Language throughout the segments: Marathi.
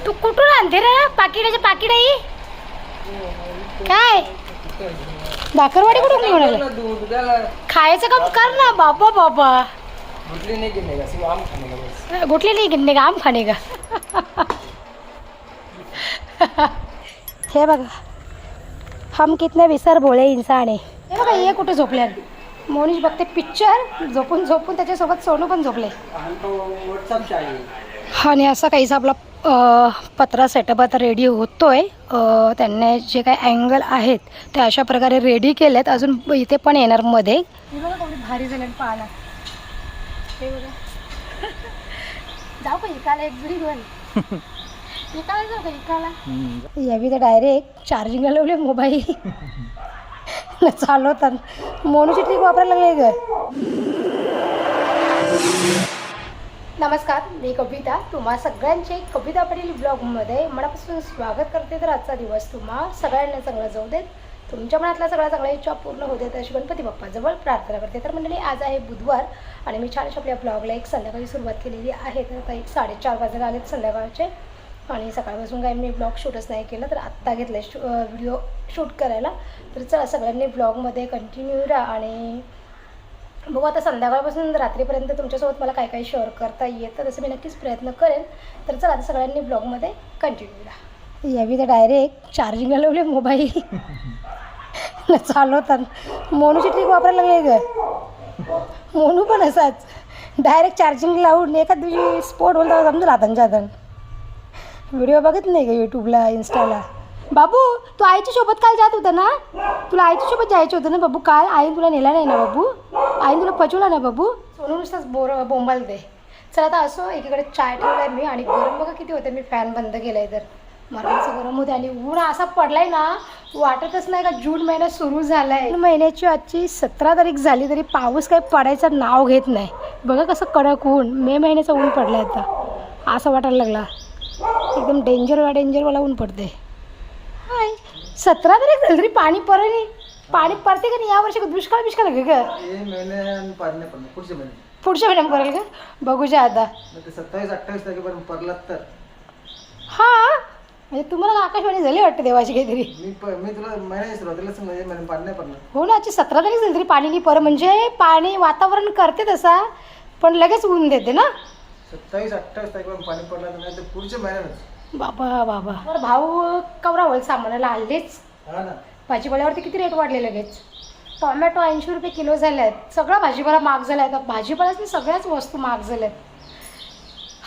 तू कुठून आणते रे पाकिटाचे पाकिट आहे काय? भाकरवाडी कुठून घेऊन आला? खायचं काम कर ना बाबा बाबा. गुटली नहीं गिनने का आम खाने का. हे बघा हम कितने विसर भोळे इंसान आहे. हे बघा हे कुठे झोपले. मोनीश बघते पिक्चर झोपून झोपून त्याच्यासोबत सोनू पण झोपले. आणि असा काहीसा आपला पत्रा सेटअप आता रेडी होतोय. त्यांनी जे काही अँगल आहेत ते अशा प्रकारे रेडी केलेत. अजून इथे पण येणार मध्ये. हे बघा थोडी भारी झाली पाहायला. हे बघा जाऊ का इकाला एक जरी घेऊन इकाला जाऊ का इकाला. यावी तर डायरेक्ट चार्जिंगला लावले मोबाईल चालवतात. मोनूची ट्रिक वापरायला लागले ग. नमस्कार, मी कविता. तुम्हा सगळ्यांचे कविता पाटील ब्लॉगमध्ये मनापासून स्वागत करते. तर आजचा दिवस तुम्हा सगळ्यांना चांगला जाऊ देत. तुमच्या मनातल्या सगळ्या चांगल्या इच्छा पूर्ण होऊ देत अशी गणपती बाप्पाजवळ प्रार्थना करते. तर मंडळी आज आहे बुधवार आणि मी छानशा आपल्या ब्लॉगला एक संध्याकाळी सुरुवात केलेली आहे. तर आता एक 4:30 वाजता आलेत संध्याकाळचे. आणि सकाळपासून काही मी ब्लॉग शूटच नाही केलं. तर आत्ता घेतलं व्हिडिओ शूट करायला. तर चला सगळ्यांनी ब्लॉगमध्ये कंटिन्यू राहा आणि बघू आता संध्याकाळपासून रात्रीपर्यंत तुमच्यासोबत मला काय काय शेअर करता येतं तसं मी नक्कीच प्रयत्न करेन. तर चला आता सगळ्यांनी ब्लॉगमध्ये कंटिन्यू राहा. यावी तर डायरेक्ट चार्जिंगला लावले मोबाईल चालवतात. मोनूची ट्रिक वापरायला लागले ग. मोनू पण असाच डायरेक्ट चार्जिंग लावून एखाद दिवशी स्पोर्ट बोलता समजेल हातांच्या हातान. व्हिडिओ बघत नाही का यूट्यूबला इंस्टाला. बाबू तू आईच्या सोबत काल जात होता ना. तुला आईच्या सोबत जायचं होतं ना बाबू. काल आईने तुला नेला नाही ना बाबू. आईने तुला पचवला ना बाबू. सोनू नुसताच बोंबालते. चला आता असो एकीकडे चाय ठेवला आहे मी आणि गरम बघा किती होते. मी फॅन बंद केला आहे तर मरणाचं गरम होते. आणि ऊन असा पडलाय ना वाटतच नाही का जून महिना सुरू झाला आहे. जून महिन्याची आजची 17 तारीख झाली तरी पाऊस काही पडायचं नाव घेत नाही. बघा कसं कडक ऊन. मे महिन्याचं ऊन पडलं आता असं वाटायला लागला. एकदम डेंजरवाला ऊन पडते. हाय 17 तारीख झाली तरी पाणी पाणी पडते का नाही. यावर्षी दुष्काळ आहे का पुढच्या महिन्यात पडेल का बघूया आता. 27-28 तारखेपर्यंत पडला तर हां म्हणजे तुम्हाला आकाशवाणी झाली वाटतं देवाची काहीतरी. मी तुला महिन्याच्या सुरुवातीला पाणी नाही पडलं. हो ना आजची 17 तारीख झाली तरी पाणी नाही पर म्हणजे पाणी वातावरण करते तसा पण लगेच ऊन देते ना. 27-28 तारखेपर्यंत पाणी पडला तर नाही तर पुढच्या महिन्यात. बाबा बरं भाऊ कवरावळ सामानाला हल्लेच. हा ना भाजीपाल्यावरती किती रेट वाढले लगेच. टोमॅटो 80 रुपये किलो झाले आहेत. सगळा भाजीपाला महाग झाला आहे. आता भाजीपाल्याच सगळ्याच वस्तू महाग झाल्या आहेत.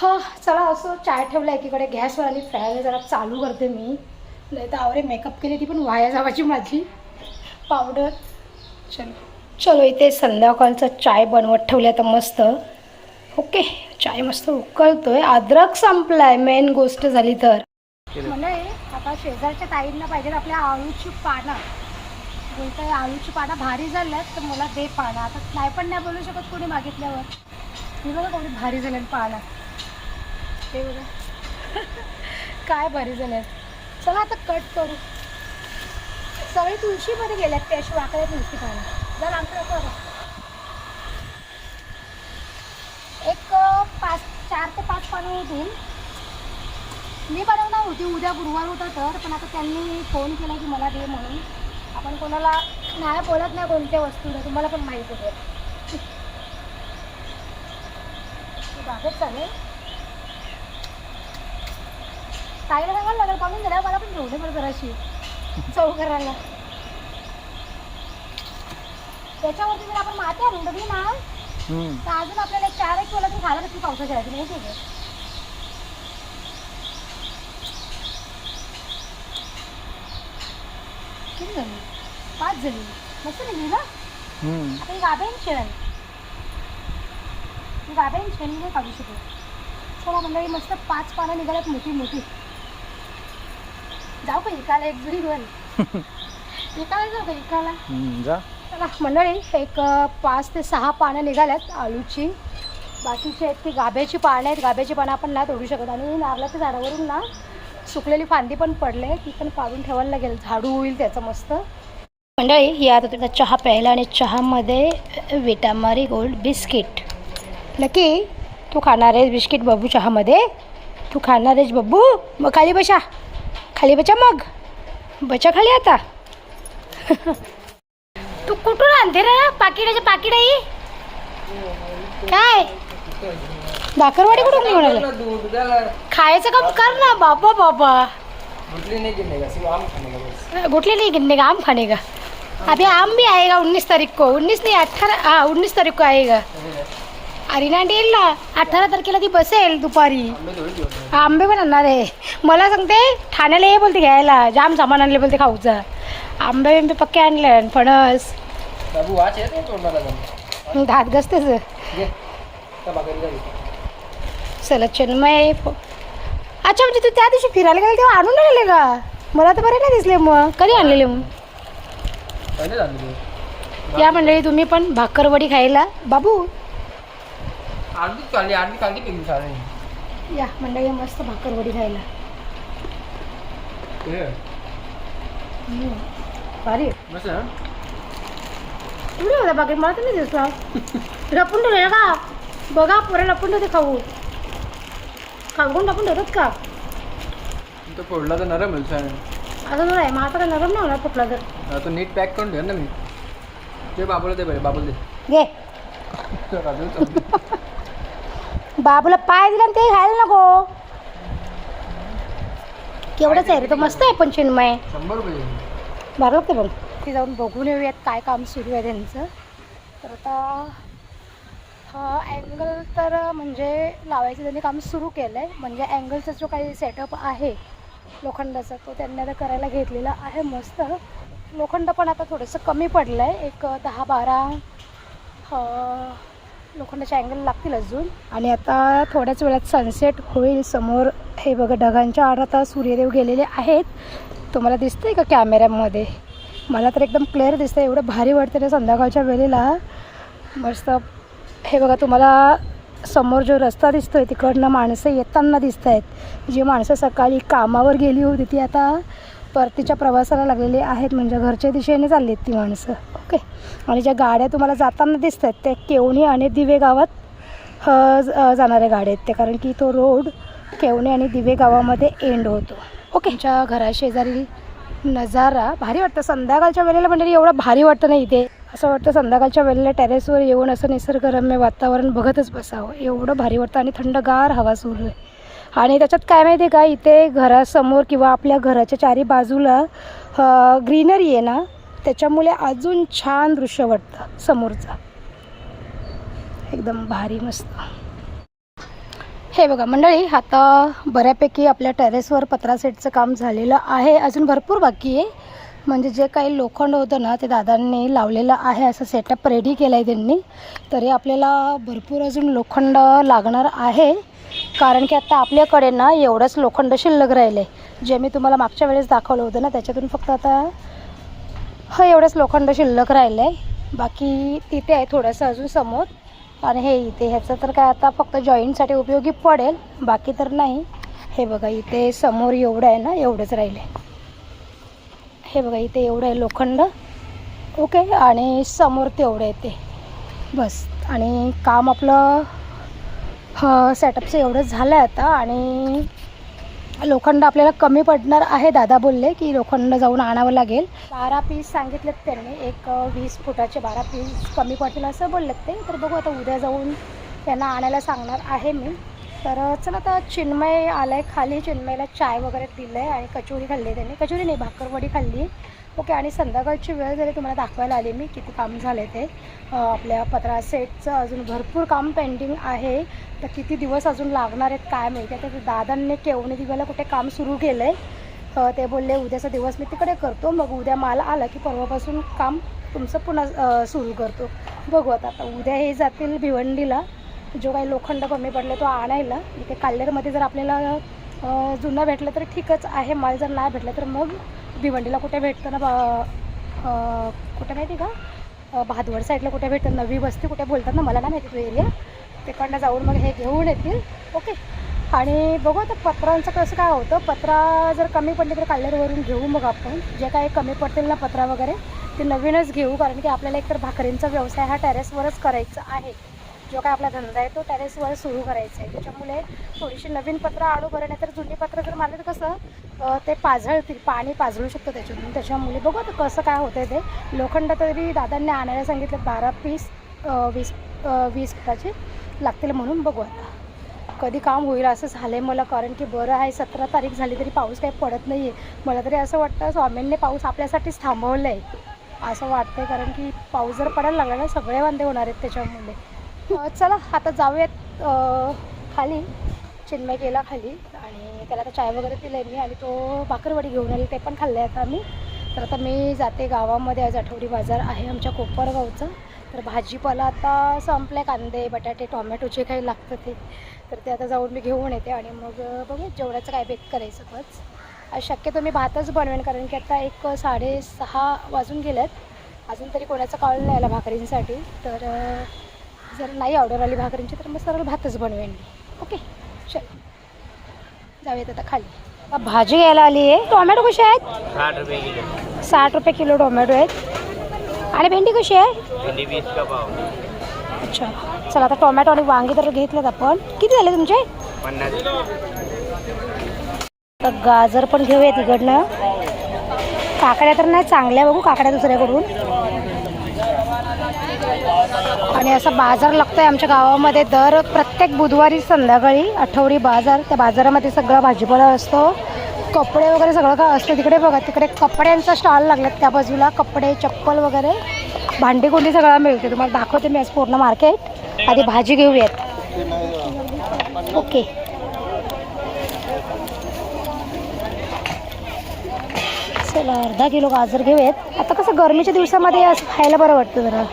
हो चला असं चाय ठेवला एकीकडे गॅसवर आणि फॅन जरा चालू करते मी. नाही तर आवरे मेकअप केली ती पण वाया जावायची माझी पावडर. चलो इथे संध्याकाळचा चाय बनवत ठेवले आता मस्त. ओके चाय मस्त उकळतोय. अद्रक संपलाय मेन गोष्ट झाली तर. म्हणजे आता शेजारच्या ताईंना पाहिजे आपल्या आळूची पानं. बोलतोय आळूची पानं भारी झाल्यात तर मला दे पानं. आता नाही पण नाही बोलू शकत कोणी मागितल्यावर. मी बघा कोणी भारी झाल्यात पानं. ते बघा काय भारी झाल्यात. चला आता कट करू. सगळी तुळशीमध्ये गेल्यात ते अशी वाकड्या तुळशी पानं. जर आमचं करा एक 4 ते 5 पानं होतील. मी बनवणार होती उद्या गुरुवार होता तर पण आता त्यांनी फोन केला की मला दे म्हणून. आपण कोणाला नाही बोलत नाही कोणत्या वस्तूला तुम्हाला पण माहीत होते. बागेत चालेल ताईला सांगायला लागेल पाहून गेल्यावर मला पण घेऊन पण जराशी चव करायला. त्याच्यावरती जर आपण माती आणून बघली ना तर अजून आपल्याला 4-1 किलो तरी खायला नक्की पावसाच्या राहते माहिती आहे. किती झाली 5 झाली मस्त निघली ना. आता ही गाभ्यान शेण नाही काढू शकतो. चला मंडळी मस्त 5 पानं निघाल्यात मोठी. जाऊ का इकाला एक जरी घेऊन इकाला जाऊ का इकाला जा. चला मंडळी एक 5 ते 6 पानं निघाल्यात आलूची. बाकीची आहेत ती गाभ्याची पानं आहेत. गाभ्याची पानं आपण नाही तोडू शकत. आणि नारळाच्या झाडावरून ना सुकलेली फांदी पण पडले ती पण काढून ठेवायला लागेल. झाडू होईल त्याचं मस्त. मंडळी या आता तुझा चहा प्यायला आणि चहामध्ये विटामारी गोल्ड बिस्किट. नक्की तू खाणार आहेस बिस्किट बाबू चहामध्ये. तू खाणार आहेस बब्बू? मग खाली बसा, खाली बचा, मग बचा खाली आता. तू कुठून आणते रे पाकिटाचे पाकिट आहे काय? भाकरवाडी कुठून घेऊन आलं? खायचं काम कर ना बाबा बाबा. गुटली नहीं गिनने का, आम खाने का. अभी आम भी आएगा 19 तारीख को. 19 नहीं 18, हाँ 19 तारीख को आएगा. अरिना डेलला 18 तारखेला ती बसेल दुपारी. आंबे पण आणणार आहे. मला सांगते ठाण्याला ये बोलते घ्यायला, जाम सामान आणले बोलते खाऊचं. आंबे बिंबे पक्के आणले, फणस. दात घसतेच. चला चिन्मय. अच्छा म्हणजे तू त्या दिवशी फिरायला गेला तेव्हा आणून आणले का? मला तर बरे नाही दिसले. मग कधी आणलेले? मग या मंडळी तुम्ही पण भाकरवडी खायला. बाबू या मंडळी मस्त भाकरवडी खायला. भारी कुठे होता बाकी? मला तर नाही दिसला. लपून ठेवले का? बघा पोरं लपून ठेवते खाऊ. खाऊन टाकून ठेवतात का? तो फोडला तर नरम होईल छान. असं थोडं आहे. मग आता काय नरम नाही होणार फुटला तर. तो नीट पॅक करून ठेव ना मी. ते बाबूला दे, बाबूला घे. बाबूला पाय दिला ते खायला नको. केवढंच आहे रे तो. मस्त आहे पण चिन्मय. 100 रुपये बरं लागते पण. ती जाऊन बघून येऊयात काय काम सुरू आहे त्यांचं. तर आता हा अँगल तर म्हणजे लावायचं त्यांनी काम सुरू केलं आहे. म्हणजे अँगलचा जो काही सेटअप आहे लोखंडाचा तो त्यांनी आता करायला घेतलेला आहे. मस्त लोखंड पण आता थोडंसं कमी पडलं आहे. एक 10-12 लोखंडाचे अँगल लागतील अजून. आणि आता थोड्याच वेळात सनसेट होईल. समोर हे बघा ढगांच्या आड आता सूर्यदेव गेलेले आहेत. तुम्हाला दिसतंय का कॅमेऱ्यामध्ये? मला तर एकदम क्लिअर दिसतं. एवढं भारी वाटतं ना संध्याकाळच्या वेळेला. मस्त हे बघा तुम्हाला समोर जो रस्ता दिसतोय तिकडनं माणसं येताना दिसत आहेत. जी माणसं सकाळी कामावर गेली होती ती आता परतीच्या प्रवासाला लागलेली आहेत. म्हणजे घरच्या दिशेने चालली आहेत ती माणसं. ओके. आणि ज्या गाड्या तुम्हाला जाताना दिसत आहेत त्या केवणी आणि दिवे गावात जाणाऱ्या गाड्या आहेत ते. कारण की तो रोड केवणी आणि दिवे गावामध्ये एंड होतो. ओके. तुमच्या घराशेजारी नजारा भारी वाटतं संध्याकाळच्या वेळेला. म्हणजे एवढं भारी वाटतं नाही इथे. असं वाटतं संध्याकाळच्या वेळेला टेरेसवर येऊन असं निसर्गरम्य वातावरण बघतच बसावं. एवढं भारी वाटतं. आणि थंडगार हवा सुरू आहे. आणि त्याच्यात काय माहिती आहे का, इथे घरासमोर किंवा आपल्या घराच्या चारी बाजूला ग्रीनरी आहे ना, त्याच्यामुळे अजून छान दृश्य वाटतं समोरचं. एकदम भारी मस्त. हे बघा मंडळी आता बऱ्यापैकी आपल्या टेरेसवर पत्रा सेटचं काम झालेलं आहे. अजून भरपूर बाकी आहे. म्हणजे जे काही लोखंड होतं ना ते दादांनी लावलेलं आहे. असं सेटअप रेडी केलं आहे त्यांनी. तरी आपल्याला भरपूर अजून लोखंड लागणार आहे. कारण की आता आपल्याकडे ना एवढंच लोखंड शिल्लक राहिलं आहे. जे मी तुम्हाला मागच्या वेळेस दाखवलं होतं ना त्याच्यातून फक्त आता एवढंच लोखंड शिल्लक राहिलं आहे. बाकी तिथे आहे थोडंसं अजून समोर. आणि हे इथे ह्याचं तर काय आता फक्त जॉईंटसाठी उपयोगी पडेल, बाकी तर नाही. हे बघा इथे समोर एवढं आहे ना, एवढंच राहिलं आहे. हे बघा इथे एवढं आहे लोखंड. ओके. आणि समोर तेवढं आहे ते बस. आणि काम आपलं सेटअपचं एवढंच झालं आहे आता. आणि लोखंड आपल्याला कमी पडणार आहे. दादा बोलले की लोखंड जाऊन आणावं लागेल. 12 पीस सांगितलेत त्यांनी. एक 20 फुटाचे 12 पीस कमी पडतील असं बोललेत ते. तर बघू आता उद्या जाऊन त्यांना आणायला सांगणार आहे मी. तर चला आता चिन्मय आला आहे खाली. चिन्मयला चाय वगैरे दिलं आहे आणि कचोरी खाल्ली आहे त्यांनी. कचोरी नाही भाकरवडी खाल्ली. ओके. आणि संध्याकाळची वेळ जरी तुम्हाला दाखवायला आली मी किती काम झाले ते. आपल्या पत्रा सेटचं अजून भरपूर काम पेंडिंग आहे. तर किती दिवस अजून लागणार आहेत काय माहिती. तर दादांनी केवणी दिव्याला कुठे काम सुरू केलं आहे. ते बोलले उद्याचा दिवस मी तिकडे करतो, मग उद्या मला आलं की परवापासून काम तुमचं पुन्हा सुरू करतो. बघू आता उद्या हे जातील भिवंडीला. जो काही लोखंड कमी पडले तो आणायला. इथे काल्हेरमध्ये जर आपल्याला जुनं भेटलं तर ठीकच आहे. माल जर नाही भेटलं तर मग भिवंडीला कुठे भेटतं ना, कुठे माहिती का, भादवड साईडला कुठे भेटतं, नवी वस्ती कुठे बोलतात ना, मला नाही माहिती तो एरिया. तिकडनं जाऊन मग हे घेऊन येतील. ओके. आणि बघू आता पत्रांचं कसं काय होतं. पत्रा जर कमी पडली तर काल्हेरवरून घेऊ. मग आपण जे काही कमी पडतील ना पत्रा वगैरे ते नवीनच घेऊ. कारण की आपल्याला एकतर भाकरींचा व्यवसाय हा टेरेसवरच करायचा आहे. जो काय आपला धंदा आहे तो टेरेसवर सुरू करायचा आहे. त्याच्यामुळे थोडीशी नवीन पत्र आणू बरं, नाही तर जुनी पत्र जर मारली तर कसं ते पाझळतील, पाणी पाझळू शकतं त्याच्यातून. त्याच्यामुळे बघू आता कसं काय होतं ते. लोखंड तरी दादांनी आणायला सांगितलं 12 पीस 20 फुटाचे लागतील म्हणून. बघू आता कधी काम होईल असं झालं आहे मला, कारण की बरं आहे 17 तारीख झाली तरी पाऊस काही पडत नाही आहे. मला तरी असं वाटतं स्वामींनी पाऊस आपल्यासाठीच थांबवलं आहे असं वाटतं, कारण की पाऊस जर पडायला लागला ना सगळे वांदे होणार आहेत त्याच्यामुळे. चला आता जाऊयात खाली. चिन्मय गेला खाली आणि त्याला आता चाय वगैरे दिलं आहे मी, आणि तो भाकरवडी घेऊन आली, ते पण खाल्ले आता आम्ही. तर आता मी जाते गावामध्ये. आज आठवडी बाजार आहे आमच्या कोपरगावचं. तर भाजीपाला आता संपले, कांदे बटाटे टोमॅटो जे काही लागतं ते, तर ते आता जाऊन मी घेऊन येते आणि मग बघू जेवणाचं काय बेत करायचं बस. आज शक्यतो मी भातच बनवेन, कारण की आता 6:30 वाजून गेलेत, अजून तरी कोणाचा कॉल नाही आला भाकरींसाठी. तर जर नाही ऑर्डर आली भाकरींची तर मग सरळ भातच बनवेन मी. ओके चल जाऊयात आता खाली. भाजी घ्यायला आली आहे. टोमॅटो कसे आहेत? 60 रुपये किलो. 60 रुपये किलो टोमॅटो आहेत. आणि भेंडी कशी आहे? भेंडी 20 का पाव. अच्छा चला आता टोमॅटो आणि वांगी तर घेतलेत आपण. किती झाले तुमचे? 50. तर गाजर पण घेऊया तिकडनं. काकड्या तर नाही चांगल्या, बघू काकड्या दुसऱ्याकडून. आणि असा बाजार लागतोय आमच्या गावामध्ये दर प्रत्येक बुधवारी संध्याकाळी आठवडी बाजार. त्या बाजारामध्ये सगळा भाजीपाला असतो, कपडे वगैरे सगळं काय असतं तिकडे. बघा तिकडे कपड्यांचा स्टॉल लागलात त्या बाजूला, कपडे चप्पल वगैरे भांडी कोंडी सगळं मिळते. तुम्हाला दाखवते मी आज पूर्ण मार्केट. आधी भाजी घेऊयात. ओके चला अर्धा किलो गाजर घेऊयात. आता कसं गरमीच्या दिवसामध्ये असं खायला बरं वाटतं जरा.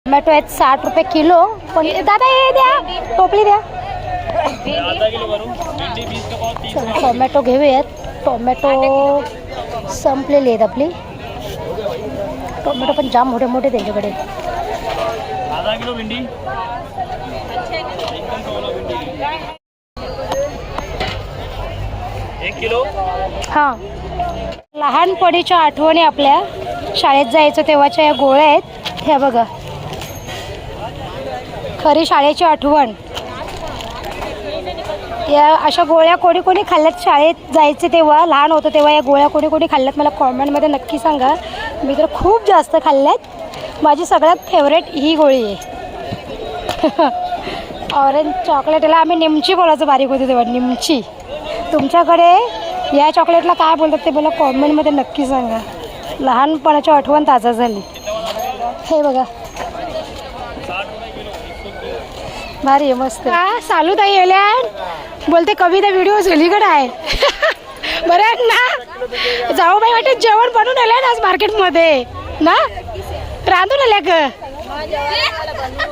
टोमॅटो आहेत 60 रुपये किलो. पण दादा हे द्या, टोपली द्या. चला टोमॅटो घेऊयात. टोमॅटो संपलेली आहेत आपली. टोमॅटो पण जाम मोठे मोठे त्यांच्याकडे. आधा किलो भेंडी. 1 किलो. हां लहानपणीच्या आठवणी आपल्या शाळेत जायचं तेव्हाच्या या गोळ्या आहेत. ह्या बघा खरी शाळेची आठवण. या अशा गोळ्या कोणी कोणी खाल्ल्यात शाळेत जायचे तेव्हा, लहान होतं तेव्हा या गोळ्या कोणी कोणी खाल्ल्यात मला कॉमेंटमध्ये नक्की सांगा. मी तर खूप जास्त खाल्ल्यात. माझी सगळ्यात फेवरेट ही गोळी आहे. ऑरेंज चॉकलेटला आम्ही निमची बोलायचो बारीक होती तेव्हा, निमची. तुमच्याकडे या चॉकलेटला काय बोलतात ते मला कॉमेंटमध्ये नक्की सांगा. लहानपणाची आठवण ताजा झाली. हे बघा भारी आहे मस्त. हा चालू ताई येल्यान बोलते कविता व्हिडिओ झुलीकडे आहे. बरं आहे ना. जाऊ बाई वाटत जेवण बनवून आलं ना आज मार्केटमध्ये ना, रांधून आल्या ग.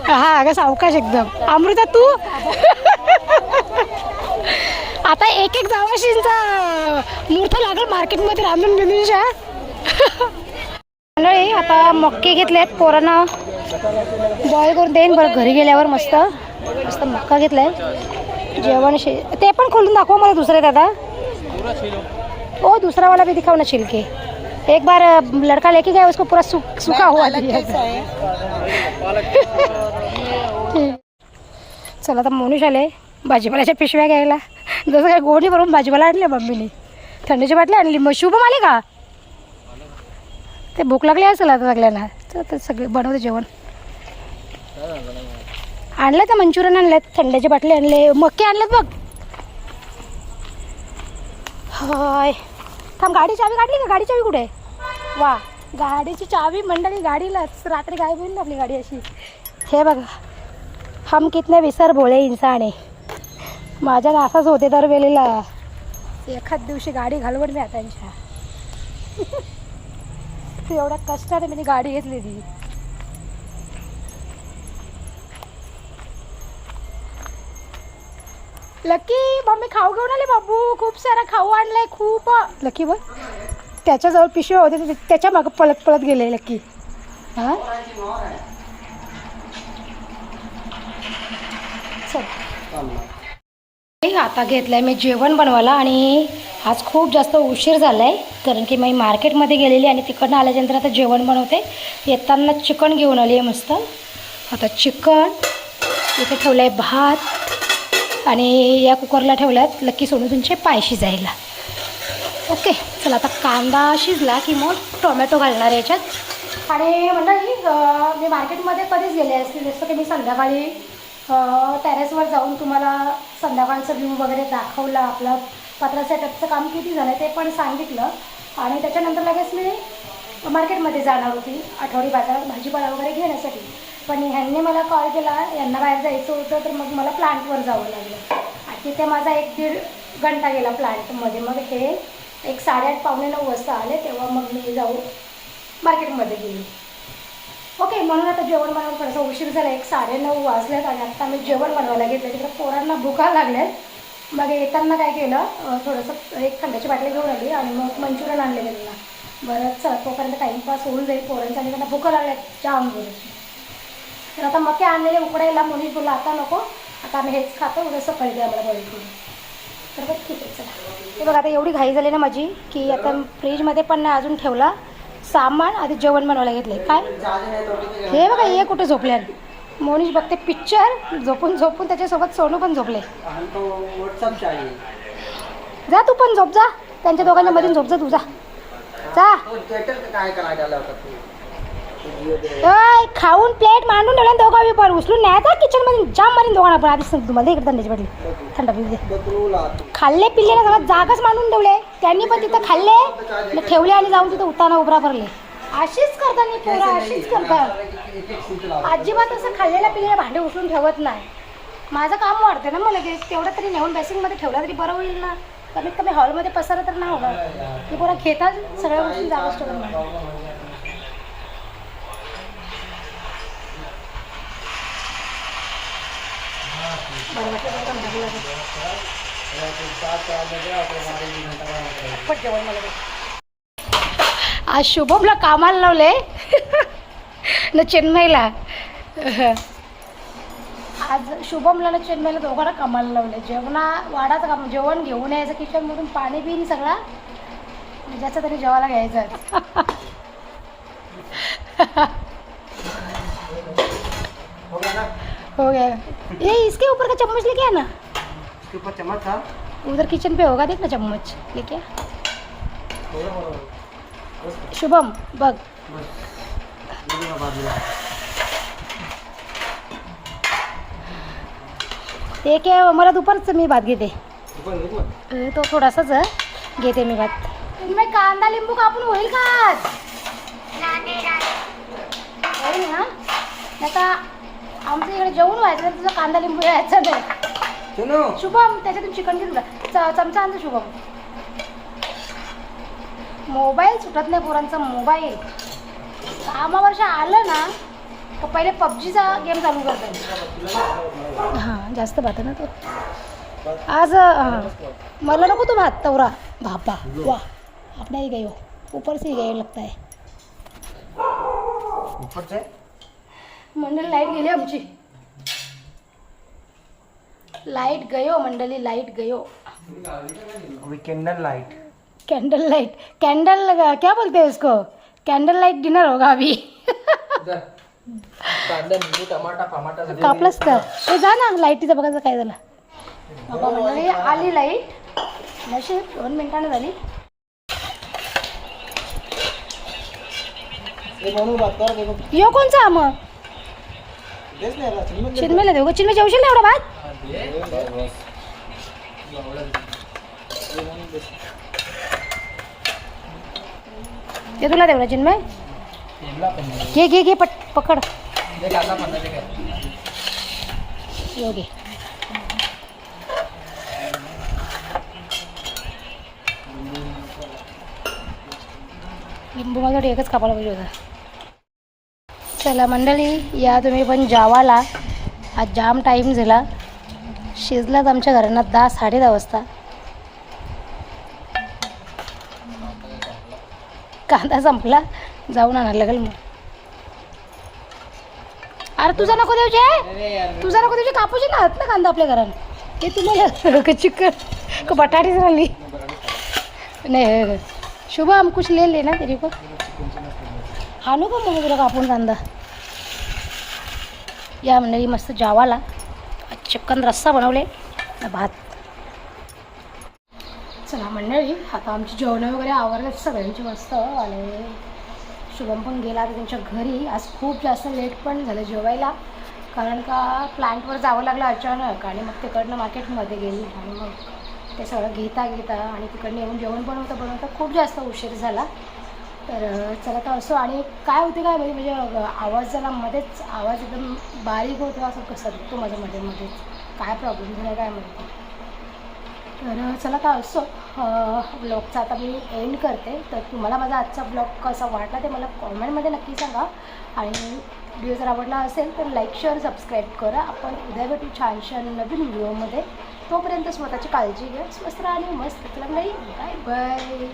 हा अगं सावकाश एकदम. अमृता तू आता एक एक जावाशींचा मूर्त लागल मार्केटमध्ये रांधून बिंदूंच्या. मंडळी आता मक्के घेतलेत पोरांना बॉईल करून देईन बरं घरी गेल्यावर. मस्त मस्त मक्का घेतलाय. जेवण ते पण खोलून दाखवा मला दुसरे दादा. ओ दूसरा वाला भी दिखाओ ना छिलके. एक बार लड़का लेके गया उसको पूरा सूखा हुआ दिया. चला आता मोनूश आले भाजीपाल्याच्या पिशव्या घ्यायला. जसं काय गोणी भरून भाजीपाला आणले मम्मीने. थंडीची बाटली आणली. मग शुभम आले का? ते भूक लागली असेल आता सगळ्यांना. तर सगळे बनवते जेवण. आणलं तर मंचुरियन आणलेत, थंड्याची बाटली आणले, मक्के आणलेत बघ. हाय थांब गाडी चावी काढली का? गाडी चावी कुठे? वा गाडीची चावी मंडळी गाडीलाच. रात्री गायब होईल ना आपली गाडी अशी. हे बघा हम कितने विसर भोळे इंसान आहे. माझ्या नासाच होते दरवेळेला. एखाद दिवशी गाडी घालवण मी त्यांच्या. एवढ्या कष्टाने मी गाडी घेतलेली. लकी मम्मी खाऊ घेऊन आले बाबू. खूप सारा खाऊ आणलाय खूप. लकी बघ त्याच्याजवळ पिशव्या होते त्याच्या मागं पळत पळत गेले लकी. हां चल आता घेतलंय मी जेवण बनवायला. आणि आज खूप जास्त उशीर झाला आहे कारण की मी मार्केटमध्ये गेलेली आणि तिकडनं आल्याच्यानंतर आता जेवण बनवते. येताना चिकन घेऊन आली आहे मस्त. आता चिकन इथे ठेवलं आहे, भात आणि या कुकरला ठेवल्यात लक्की सोनू तुमचे पाय शिजायला. ओके चला आता कांदा शिजला की मग टोमॅटो घालणार आहे याच्यात. आणि मंडळी मी मार्केटमध्ये कधीच गेले असते, जसं की मी संध्याकाळी टेरेसवर जाऊन तुम्हाला संध्याकाळचं व्ह्यू वगैरे दाखवला, आपलं पत्रा सेटअपचं काम किती झालं ते पण सांगितलं. आणि त्याच्यानंतर लगेच मी मार्केटमध्ये जाणार होती आठवडी बाजारात भाजीपाला वगैरे घेण्यासाठी. पण ह्यांनी मला कॉल केला, यांना बाहेर जायचं होतं, तर मग मला प्लांटवर जावं लागलं आणि तिथे माझा 1-1.5 घंटा गेला प्लांटमध्ये. मग हे 8:30 पावणे 9 वाजता आले, तेव्हा मग मी जाऊ मार्केटमध्ये गेली. ओके म्हणून आता जेवण बनवायला थोडंसं उशीर झाला, 9:30 वाजलेत आणि आत्ता मी जेवण बनवायला घेतलं. तिकडे पोरांना भुका लागल्यात. मग येताना काय केलं, थोडंसं एक थंड्याची बाटली घेऊन आली आणि मग मंचुरियन आणलेले त्यांना. बरं चल तोपर्यंत टाईमपास होऊन जाईल पोरांच्या, आणि त्यांना भुका लागल्यात जाम बोलून. तर आता मके आणलेले उकडायला, मुली बोलला आता नको, आता आम्ही हेच खातो, उद्या सकाळी द्या मला बॉईल करून. तर बघ ठीक आहे चला. ते बघा आता एवढी घाई झाली ना माझी की आता फ्रीजमध्ये पण नाही अजून ठेवला सामान, आधी जेवण बनवायला घेतलं. काय हे बघा हे कुठे झोपल्या, मोनिश बघते पिक्चर, झोपून झोपून त्याच्यासोबत सोनू पण झोपले. जा तू पण झोप, जा त्यांच्या दोघांच्या मधून झोप, जा तू जा जा. खाऊन प्लेट मांडून ठेवल्या दोघांनी, पण उचलून न्यायचा किचनमध्ये जाम मारीन दोघांना. पण आधी सांग तुम्हाला इकडे थंडीची बाटली, थंड पिऊ खाल्ले पिल्ले ना सगळं जागाच मांडून ठेवले त्यांनी, पण तिथं खाल्ले ठेवले आणि जाऊन तिथं उताना उभरा भरले. अशीच करतात पोरं, अशीच करतात. अजिबात असं खाल्लेल्या पिल्लेल्या भांडे उचलून ठेवत नाही. माझं काम वाढते ना, मला तेवढं तरी नेऊन बेसिंगमध्ये ठेवला तरी बरं होईल ना. कमीत कमी हॉलमध्ये पसरत तर नाही होणार. ते पोरं घेतात सगळ्या गोष्टी जागाच ठेवून. आज शुभमला कामाला लावले न चेन्नईला. आज शुभमला ना चेन्नईला दोघांना कामाला लावले. वाडाचं काम, जेवण घेऊन यायचं किचनमधून, पाणी बिन सगळा ज्याचं तरी जेवायला घ्यायचं. हो गया. ये इसके ऊपर का चम्मच लेके आना, इसके ऊपर चम्मच था उधर किचन पे होगा, देख ना चम्मच लेके आ. शुभम बघ ते काय मला दुपारचं मी भात घेते, तो थोडासाच घेते मी भात. तुम्ही कांदा लिंबू कापून होईल का? होईल ना. आता आमच्या इकडे जेवण व्हायचं तर तुझा कांदा लिंबू यायचा नाही. शुभम त्याच्यातून चिकन घेऊन चमचा आणतो. शुभम मोबाईल सुटत नाही पोरांचा. मोबाईल कामावर आलं ना तर पहिले पबजीचा गेम चालू करतात. हां जास्त भात ना तो आज. मला नको तो भात तवरा भापा. वाह अपना ही गई हो, ऊपर से ही गए लगता है. ऊपर से मंडळी लाईट गेली आमची, लाईट गयो मंडळी, लाईट गयो. अभी candle light, candle light, candle क्या बोलते हैं उसको, कैंडल लाइट डिनर होगा अभी. कापलंच तर ते जा ना. लाईटीचं बघायचं काय झालं. बाबा मंडळी आली लाईट, नशीब 2 मिनिटांनी झाली. यो कोणचा मग चिन्मयला देऊ का? चिन्मय जेवशील ना एवढा भात? ते तुला देऊ ना चिन्मय. घे घे घे पकड. यो घे. लिंबू माझ्यासाठी एकच कापायला पाहिजे होता. चला मंडळी या तुम्ही पण जेवायला. आज जाम टाईम झाला. शिजलात आमच्या घरांना 10-10:30 वाजता. कांदा संपला, जाऊन आणायला लागेल मग. अरे तुझा नको देऊचे, तुझा नको देऊचे, कापूचे ना हात ना कांदा आपल्या घरात. हे तुम्हाला चिकन का बटाटीच राहिली नाही. शुभ हम कुछ ले लेना तेरे को. आणू का मग तुला कापून कांदा. या मंडळी मस्त जावाला चिकन रस्सा बनवले भात. चला मंडळी आता आमची जेवणं वगैरे आवरलेत सगळ्यांची मस्त. आणि शुभम पण गेला तर त्यांच्या घरी. आज खूप जास्त लेट पण झालं जेवायला, कारण का प्लांटवर जावं लागलं अचानक आणि मग तिकडनं मार्केटमध्ये गेली आणि मग ते सगळं घेता आणि तिकडनं येऊन जेवण बनवता खूप जास्त उशीर झाला. तर चला तर असो. आणि काय होते काय म्हणजे आवाज जरा मध्येच आवाज एकदम बारीक होतो, असं कसं दिसतो माझ्या मध्येच काय प्रॉब्लेम झाला काय माहिती. तर चला का असो ब्लॉगचा आता मी एंड करते. तर तुम्हाला माझा आजचा ब्लॉग कसा वाटला ते मला कॉमेंटमध्ये नक्की सांगा. आणि व्हिडिओ जर आवडला असेल तर लाईक शेअर सबस्क्राईब करा. आपण उद्या भेटू छानशा नवीन व्हिडिओमध्ये. तोपर्यंत स्वतःची काळजी घ्या, स्वस्त राहा आणि मस्त. चला बाय बाय.